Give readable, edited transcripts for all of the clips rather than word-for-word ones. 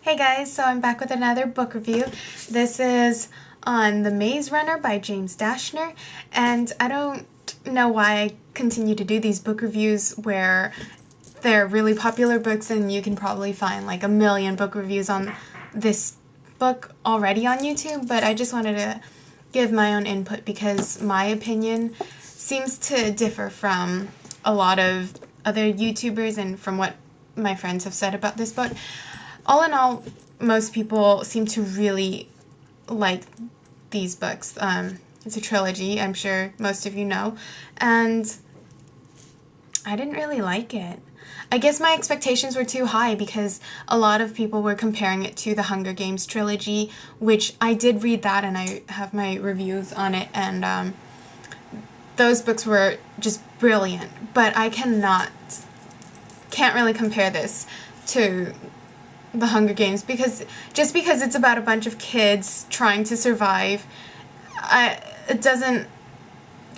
Hey guys, so I'm back with another book review. This is on The Maze Runner by James Dashner, and I don't know why I continue to do these book reviews where they're really popular books and you can probably find like a million book reviews on this book already on YouTube, but I just wanted to give my own input because my opinion seems to differ from a lot of other YouTubers and from what my friends have said about this book. All in all, most people seem to really like these books. It's a trilogy, I'm sure most of you know, and I didn't really like it. I guess my expectations were too high because a lot of people were comparing it to the Hunger Games trilogy, which I did read that and I have my reviews on it, and those books were just brilliant, but I can't really compare this to the Hunger Games because it's about a bunch of kids trying to survive, it doesn't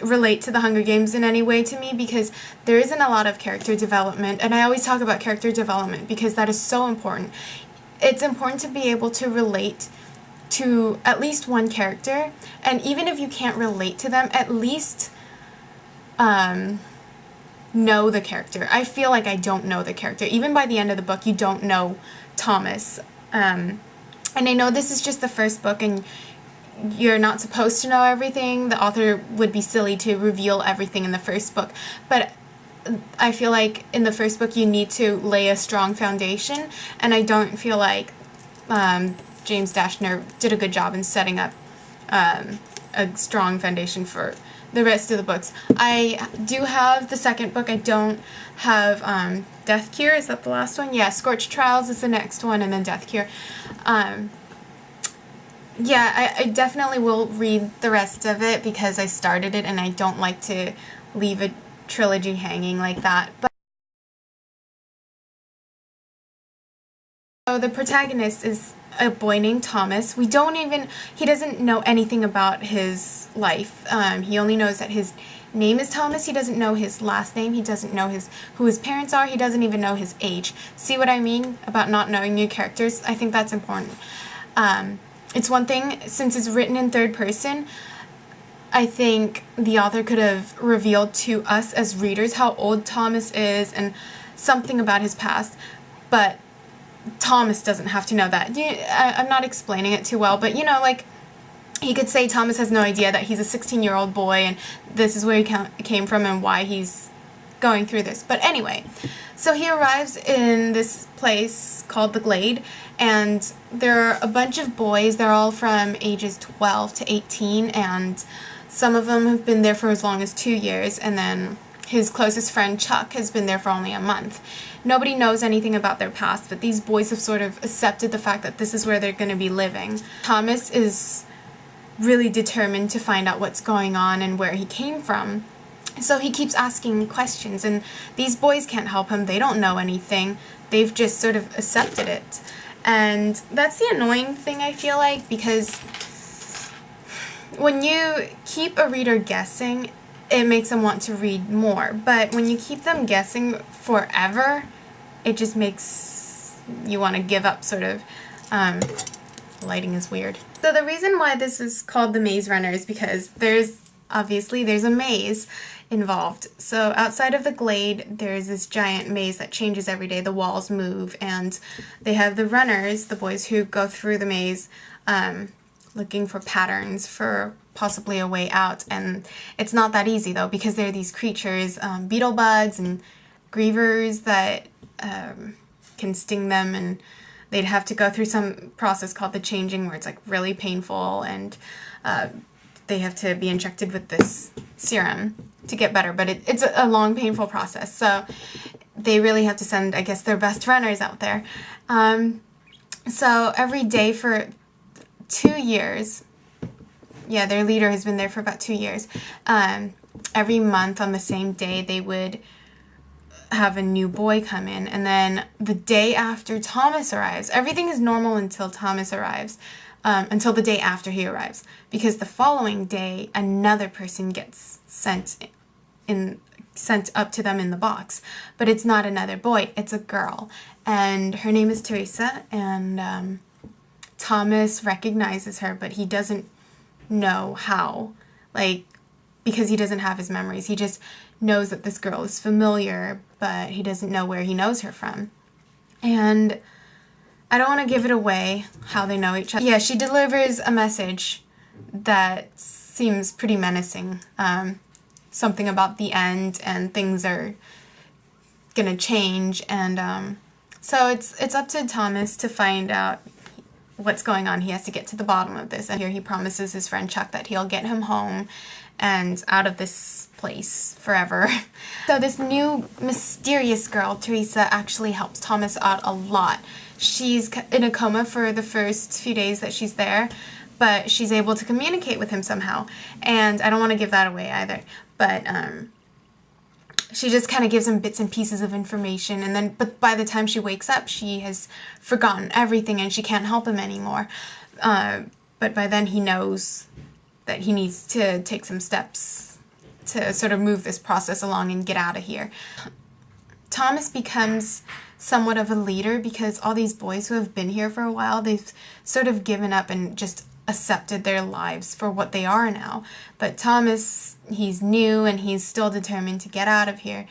relate to the Hunger Games in any way to me because there isn't a lot of character development, and I always talk about character development because that is so important. It's important to be able to relate to at least one character, and even if you can't relate to them, at least know the character. I feel like I don't know the character. Even by the end of the book, you don't know Thomas. And I know this is just the first book and you're not supposed to know everything. The author would be silly to reveal everything in the first book. But I feel like in the first book you need to lay a strong foundation, and I don't feel like James Dashner did a good job in setting up a strong foundation for the rest of the books. I do have the second book. I don't have Death Cure. Is that the last one? Yeah, Scorched Trials is the next one, and then Death Cure. Yeah, I definitely will read the rest of it because I started it and I don't like to leave a trilogy hanging like that. But so the protagonist is a boy named Thomas. He doesn't know anything about his life. He only knows that his name is Thomas. He doesn't know his last name. He doesn't know who his parents are. He doesn't even know his age. See what I mean about not knowing your characters? I think that's important. It's one thing, since it's written in third person, I think the author could have revealed to us as readers how old Thomas is and something about his past, but Thomas doesn't have to know that. I'm not explaining it too well, but you know, like, he could say Thomas has no idea that he's a 16-year-old boy and this is where he came from and why he's going through this. But anyway, so he arrives in this place called the Glade, and there are a bunch of boys. They're all from ages 12 to 18, and some of them have been there for as long as 2 years, and then his closest friend, Chuck, has been there for only a month. Nobody knows anything about their past, but these boys have sort of accepted the fact that this is where they're going to be living. Thomas is really determined to find out what's going on and where he came from. So he keeps asking questions, and these boys can't help him. They don't know anything. They've just sort of accepted it. And that's the annoying thing, I feel like, because when you keep a reader guessing, it makes them want to read more. But when you keep them guessing forever, it just makes you want to give up, sort of. Lighting is weird. So the reason why this is called The Maze Runner is because there's a maze involved. So outside of the Glade, there's this giant maze that changes every day. The walls move, and they have the runners, the boys who go through the maze, looking for patterns for possibly a way out. And it's not that easy, though, because there are these creatures, beetle bugs and grievers that can sting them, and they'd have to go through some process called the changing, where it's like really painful, and they have to be injected with this serum to get better, but it's a long, painful process. So they really have to send, I guess, their best runners out there. So every day for 2 years, yeah, their leader has been there for about 2 years. Every month on the same day, they would have a new boy come in, and then the day after Thomas arrives, everything is normal until Thomas arrives, until the day after he arrives, because the following day another person gets sent sent up to them in the box. But it's not another boy, it's a girl. And her name is Teresa, and Thomas recognizes her, but he doesn't know how, like, because he doesn't have his memories. He just knows that this girl is familiar, but he doesn't know where he knows her from. And I don't want to give it away how they know each other. Yeah, she delivers a message that seems pretty menacing. Something about the end and things are gonna change, and so it's up to Thomas to find out what's going on. He has to get to the bottom of this, and here he promises his friend Chuck that he'll get him home and out of this place forever. So this new mysterious girl, Teresa, actually helps Thomas out a lot. She's in a coma for the first few days that she's there, but she's able to communicate with him somehow. And I don't want to give that away either, but she just kind of gives him bits and pieces of information, and then, but by the time she wakes up, she has forgotten everything and she can't help him anymore. But by then he knows that he needs to take some steps to sort of move this process along and get out of here. Thomas becomes somewhat of a leader because all these boys who have been here for a while, they've sort of given up and just accepted their lives for what they are now. But Thomas, he's new and he's still determined to get out of here.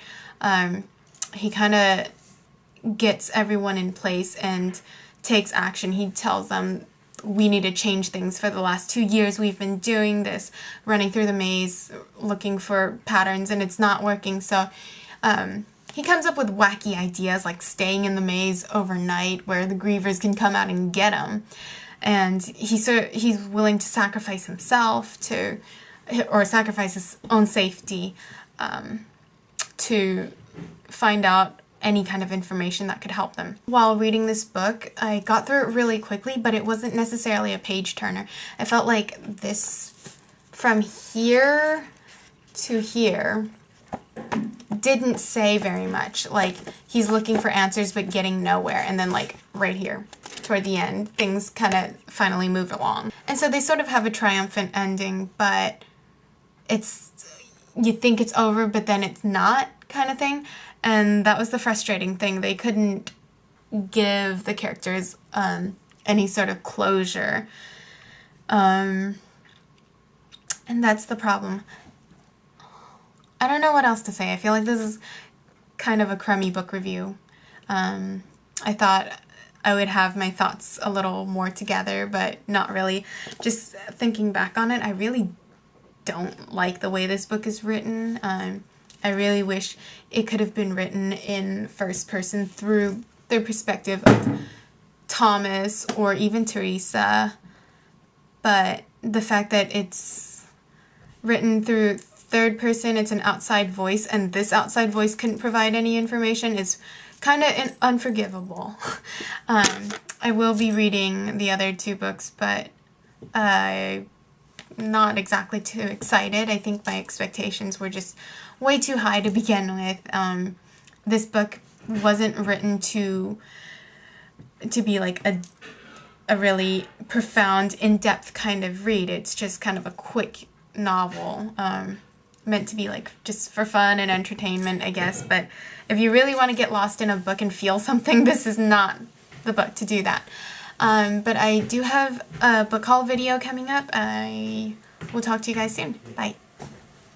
He kind of gets everyone in place and takes action. He tells them, we need to change things. For the last 2 years we've been doing this, running through the maze, looking for patterns, and it's not working. So he comes up with wacky ideas like staying in the maze overnight where the grievers can come out and get him. And he's willing to sacrifice himself or sacrifice his own safety to find out any kind of information that could help them. While reading this book, I got through it really quickly, but it wasn't necessarily a page turner. I felt like this, from here to here, didn't say very much. Like, he's looking for answers but getting nowhere, and then like right here toward the end things kind of finally move along, and so they sort of have a triumphant ending, but you think it's over but then it's not, kind of thing. And that was the frustrating thing. They couldn't give the characters any sort of closure, and that's the problem. I don't know what else to say. I feel like this is kind of a crummy book review. I thought I would have my thoughts a little more together, but not really. Just thinking back on it, I really don't like the way this book is written. I really wish it could have been written in first person through the perspective of Thomas or even Teresa, but the fact that it's written through third person, it's an outside voice, and this outside voice couldn't provide any information is kind of unforgivable. I will be reading the other 2 books, but I'm not exactly too excited. I think my expectations were just way too high to begin with. This book wasn't written to be like a really profound, in-depth kind of read. It's just kind of a quick novel, meant to be like just for fun and entertainment, I guess. But if you really want to get lost in a book and feel something, this is not the book to do that. But I do have a book haul video coming up. I will talk to you guys soon. Bye.